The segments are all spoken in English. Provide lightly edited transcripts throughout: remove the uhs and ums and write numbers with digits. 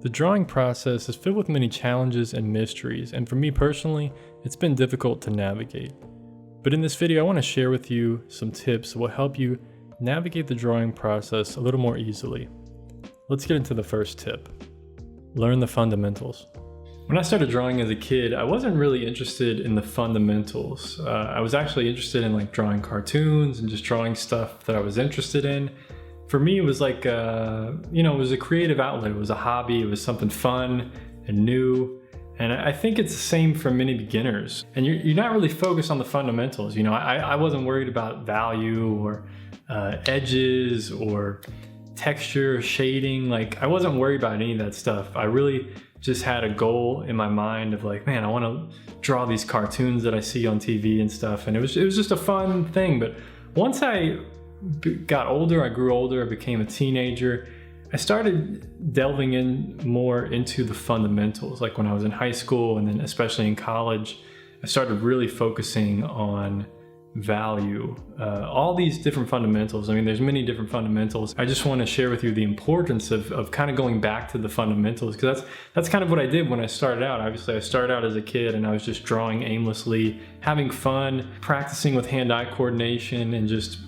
The drawing process is filled with many challenges and mysteries, and for me personally, it's been difficult to navigate. But in this video, I want to share with you some tips that will help you navigate the drawing process a little more easily. Let's get into the first tip. Learn the fundamentals. When I started drawing as a kid, I wasn't really interested in the fundamentals. I was actually interested in drawing cartoons and just drawing stuff that I was interested in. For me, it was it was a creative outlet. It was a hobby. It was something fun and new. And I think it's the same for many beginners. And you're not really focused on the fundamentals. I wasn't worried about value or edges or texture, shading. I wasn't worried about any of that stuff. I really just had a goal in my mind of man, I want to draw these cartoons that I see on TV and stuff. And it was just a fun thing. But once I got older, I grew older, I became a teenager, I started delving in more into the fundamentals. When I was in high school and then especially in college, I started really focusing on value, all these different fundamentals. There's many different fundamentals. I just want to share with you the importance of kind of going back to the fundamentals, because that's kind of what I did when I started out. Obviously, I started out as a kid and I was just drawing aimlessly, having fun, practicing with hand-eye coordination and just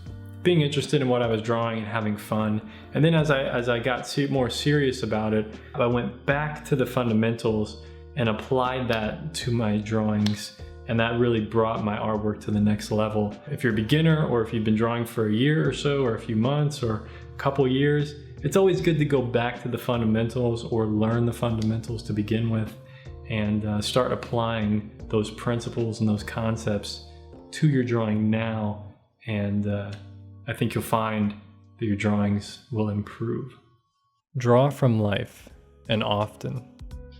being interested in what I was drawing and having fun. And then as I got more serious about it, I went back to the fundamentals and applied that to my drawings. And that really brought my artwork to the next level. If you're a beginner, or if you've been drawing for a year or so, or a few months, or a couple years, it's always good to go back to the fundamentals or learn the fundamentals to begin with and start applying those principles and those concepts to your drawing now. And I think you'll find that your drawings will improve. Draw from life, and often.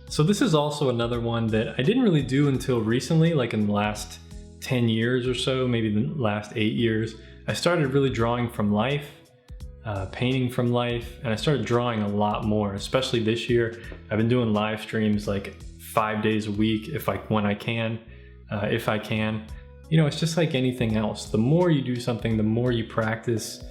So this is also another one that I didn't really do until recently, in the last 10 years or so, maybe the last 8 years. I started really drawing from life, painting from life, and I started drawing a lot more, especially this year. I've been doing live streams 5 days a week when I can, if I can. It's just like anything else. The more you do something, the more you practice,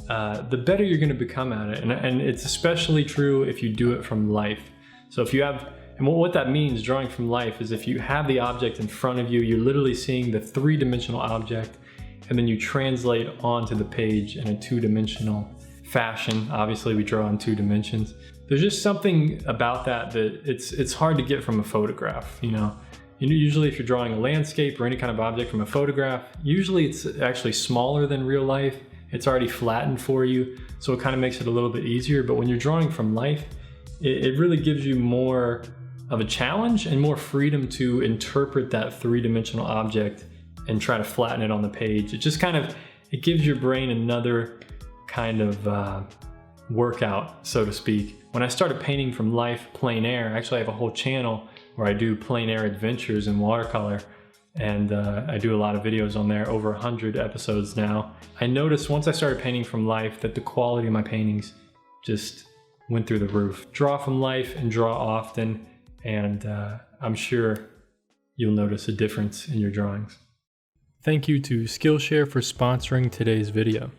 the better you're going to become at it. And it's especially true if you do it from life. So if you have, and what that means, drawing from life, is if you have the object in front of you, you're literally seeing the three-dimensional object, and then you translate onto the page in a two-dimensional fashion. Obviously, we draw in 2 dimensions. There's just something about that it's hard to get from a photograph, Usually if you're drawing a landscape or any kind of object from a photograph, usually it's actually smaller than real life. It's already flattened for you, so it kind of makes it a little bit easier. But when you're drawing from life, it really gives you more of a challenge and more freedom to interpret that three-dimensional object and try to flatten it on the page. It just it gives your brain another kind of workout, so to speak. When I started painting from life plein air, actually I have a whole channel where I do plein air adventures in watercolor, and I do a lot of videos on there, over 100 episodes now. I noticed once I started painting from life that the quality of my paintings just went through the roof. Draw from life and draw often, and I'm sure you'll notice a difference in your drawings. Thank you to Skillshare for sponsoring today's video.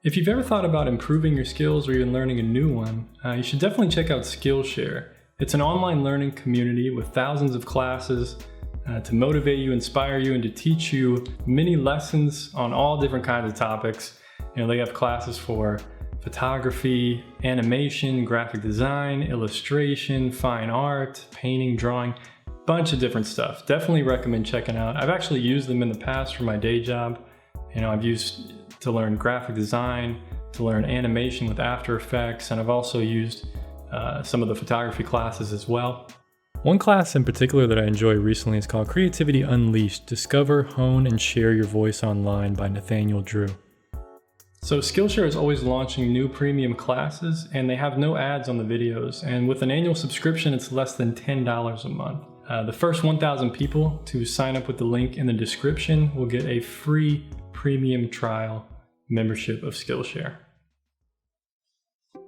If you've ever thought about improving your skills or even learning a new one, you should definitely check out Skillshare. It's an online learning community with thousands of classes to motivate you, inspire you, and to teach you many lessons on all different kinds of topics. They have classes for photography, animation, graphic design, illustration, fine art, painting, drawing, bunch of different stuff. Definitely recommend checking out. I've actually used them in the past for my day job. I've used to learn graphic design, to learn animation with After Effects, and I've also used some of the photography classes as well. One class in particular that I enjoy recently is called Creativity Unleashed: Discover, Hone, and Share Your Voice Online by Nathaniel Drew. So Skillshare is always launching new premium classes, and they have no ads on the videos. And with an annual subscription, it's less than $10 a month. The first 1,000 people to sign up with the link in the description will get a free premium trial membership of Skillshare.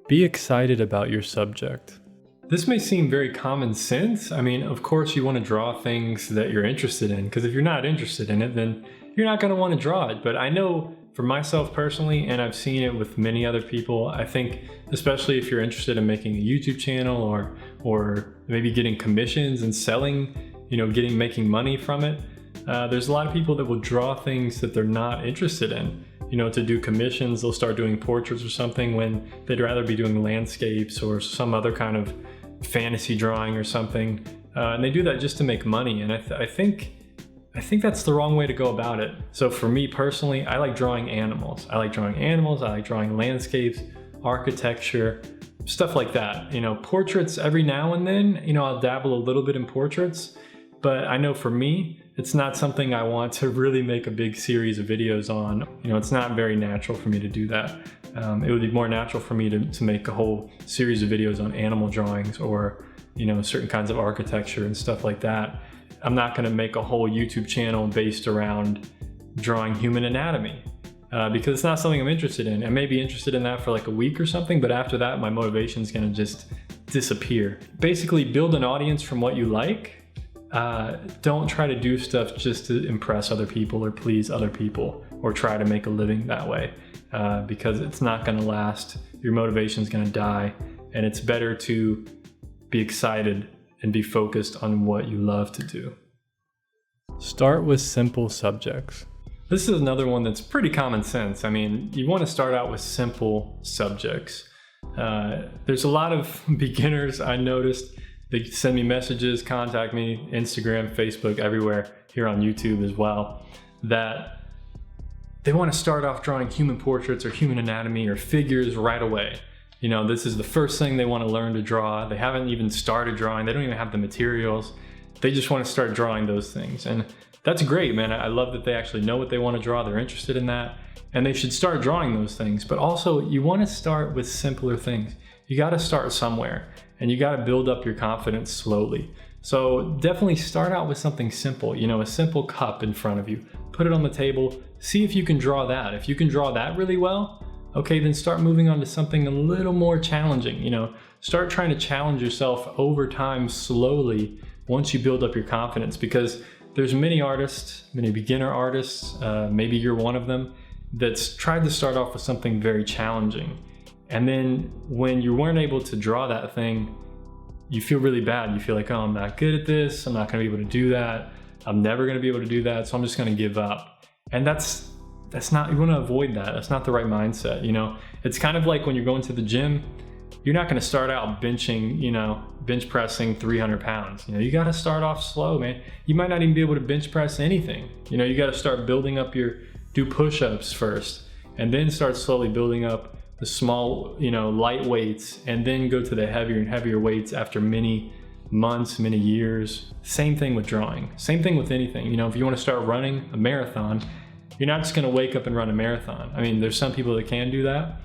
Be excited about your subject. This may seem very common sense. Of course you want to draw things that you're interested in, because if you're not interested in it, then you're not going to want to draw it. But I know for myself personally, and I've seen it with many other people, I think especially if you're interested in making a YouTube channel or maybe getting commissions and selling, making money from it, there's a lot of people that will draw things that they're not interested in. To do commissions, they'll start doing portraits or something when they'd rather be doing landscapes or some other kind of fantasy drawing or something. And they do that just to make money. And I think that's the wrong way to go about it. So for me personally, I like drawing animals. I like drawing landscapes, architecture, stuff like that. Portraits every now and then, I'll dabble a little bit in portraits, but I know for me, it's not something I want to really make a big series of videos on. It's not very natural for me to do that. It would be more natural for me to make a whole series of videos on animal drawings or, certain kinds of architecture and stuff like that. I'm not going to make a whole YouTube channel based around drawing human anatomy because it's not something I'm interested in. I may be interested in that for like a week or something, but after that, my motivation is going to just disappear. Basically, build an audience from what you like. Don't try to do stuff just to impress other people or please other people or try to make a living that way because it's not going to last. Your motivation is going to die, and it's better to be excited and be focused on what you love to do. Start with simple subjects. This is another one that's pretty common sense. I mean, you want to start out with simple subjects. There's a lot of beginners I noticed. They send me messages, contact me, Instagram, Facebook, everywhere, here on YouTube as well, that they want to start off drawing human portraits or human anatomy or figures right away. This is the first thing they want to learn to draw. They haven't even started drawing. They don't even have the materials. They just want to start drawing those things. And that's great, man. I love that they actually know what they want to draw. They're interested in that. And they should start drawing those things. But also, you want to start with simpler things. You got to start somewhere. And you got to build up your confidence slowly. So definitely start out with something simple. A simple cup in front of you. Put it on the table. See if you can draw that. If you can draw that really well, okay, then start moving on to something a little more challenging. Start trying to challenge yourself over time slowly once you build up your confidence, because there's many artists, many beginner artists, maybe you're one of them, that's tried to start off with something very challenging. And then when you weren't able to draw that thing, you feel really bad. You feel like, oh, I'm not good at this. I'm not going to be able to do that. I'm never going to be able to do that. So I'm just going to give up. And that's not, you want to avoid that. That's not the right mindset. It's kind of like when you're going to the gym, you're not going to start out bench pressing 300 pounds. You got to start off slow, man. You might not even be able to bench press anything. You got to start building up do push-ups first, and then start slowly building up the small, light weights, and then go to the heavier and heavier weights after many months, many years. Same thing with drawing. Same thing with anything. If you want to start running a marathon, you're not just going to wake up and run a marathon. I mean, there's some people that can do that,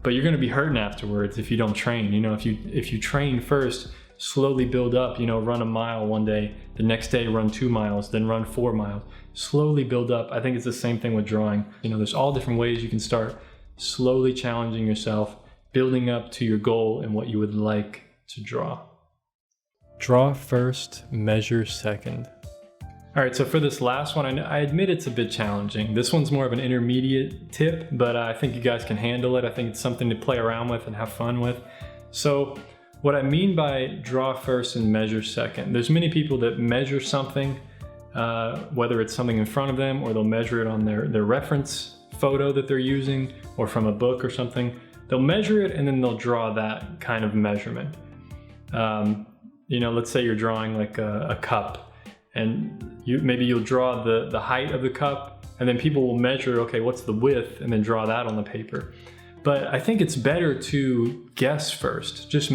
but you're going to be hurting afterwards if you don't train. If you train first, slowly build up, run a mile one day, the next day run 2 miles, then run 4 miles, slowly build up. I think it's the same thing with drawing. There's all different ways you can start slowly challenging yourself, building up to your goal and what you would like to draw. Draw first, measure second. All right, so for this last one, I admit it's a bit challenging. This one's more of an intermediate tip, but I think you guys can handle it. I think it's something to play around with and have fun with. So what I mean by draw first and measure second, there's many people that measure something, whether it's something in front of them or they'll measure it on their reference photo that they're using or from a book or something. They'll measure it and then they'll draw that kind of measurement. Let's say you're drawing like a cup, and maybe you'll draw the height of the cup, and then people will measure, okay, what's the width, and then draw that on the paper. But I think it's better to guess first. Just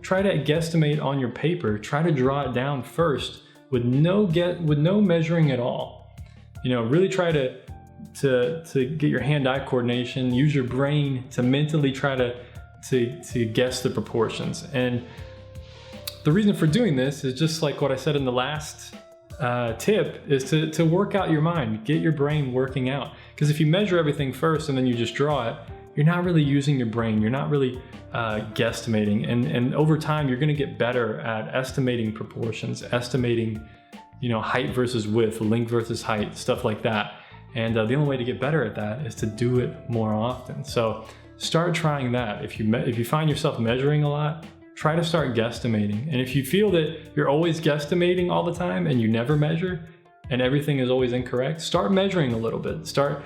try to guesstimate on your paper. Try to draw it down first with no measuring at all. Really try to get your hand-eye coordination. Use your brain to mentally try to guess the proportions. And the reason for doing this is just like what I said in the last tip, is to work out your mind, get your brain working out. Because if you measure everything first and then you just draw it, you're not really using your brain. You're not really guesstimating. And over time, you're going to get better at estimating proportions, estimating, height versus width, length versus height, stuff like that. And the only way to get better at that is to do it more often. So start trying that. If you find yourself measuring a lot, try to start guesstimating. And if you feel that you're always guesstimating all the time and you never measure and everything is always incorrect, start measuring a little bit. Start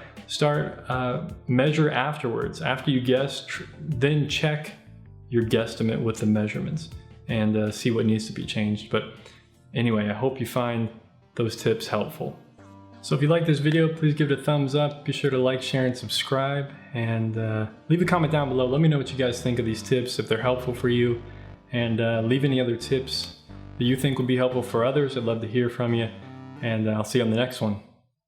measure afterwards. After you guess, then check your guesstimate with the measurements and see what needs to be changed. But anyway, I hope you find those tips helpful. So if you like this video, please give it a thumbs up. Be sure to like, share, and subscribe. And leave a comment down below. Let me know what you guys think of these tips, if they're helpful for you. And leave any other tips that you think would be helpful for others. I'd love to hear from you. And I'll see you on the next one.